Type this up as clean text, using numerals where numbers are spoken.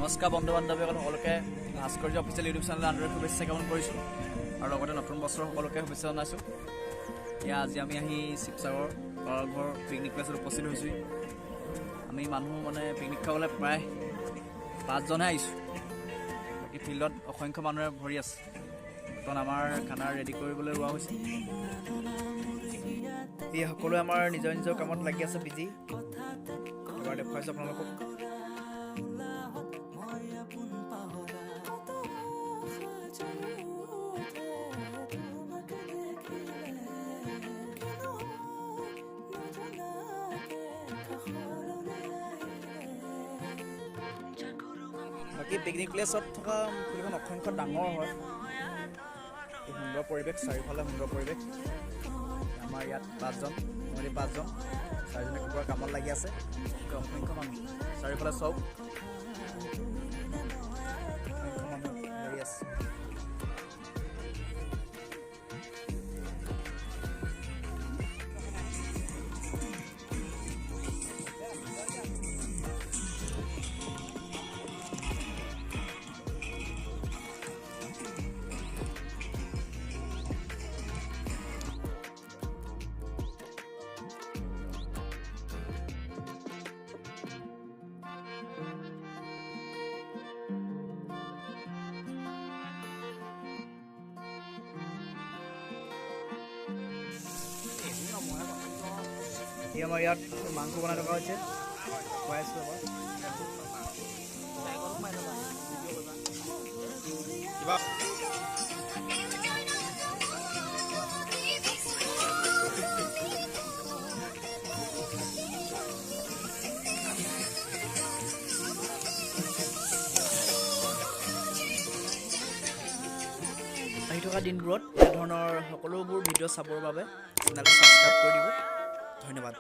নমস্কাৰ বন্ধু বান্ধৱীসকল সকলোকে ভাস্কৰ্য অফিচিয়েল ইউটিউব চেনেলৰ আন্তৰিক শুভেচ্ছা জ্ঞাপন কৰিছোঁ আৰু লগতে নতুন বছৰৰ সকলোকে শুভেচ্ছা জনাইছোঁ। এতিয়া আজি আমি আহি শিৱসাগৰ ঘৰ পিকনিক প্লেচত উপস্থিত হৈছোঁ। আমি মানুহ পিকনিক খাবলৈ প্ৰায় 5জনহে আহিছোঁ। বাকী ফিল্ডত অসংখ্য মানুহে ভৰি আছে। বৰ্তমান আমাৰ খানা ৰেডি কৰিবলৈ লোৱা হৈছে। এই সকলোৱে আমাৰ নিজৰ নিজৰ কামত লাগি আছে বিজি। এবাৰ দেখুৱাইছোঁ আপোনালোকক। বাকী পিকনিক প্লেচত থকা ফিল্ডখন অসংখ্য ডাঙৰ হয়। এই সুন্দৰ পৰিৱেশ, চাৰিওফালে সুন্দৰ পৰিৱেশ। আমাৰ ইয়াত 5জন, মই 5জন, 4জনে কুকুৰা কামত লাগি আছে। অসংখ্য মানুহ চাৰিওফালে চব অসংখ্য মানুহ লাগি আছে। আমাৰ ইয়াত মাংস বনাই থকা হৈছে, খুৱাই আছোঁ এবাৰ। আহি থকা দিনবোৰত এনেধৰণৰ সকলোবোৰ ভিডিঅ' চাবৰ বাবে চেনেলটো ছাবস্ক্ৰাইব কৰি দিব। ধন্যবাদ।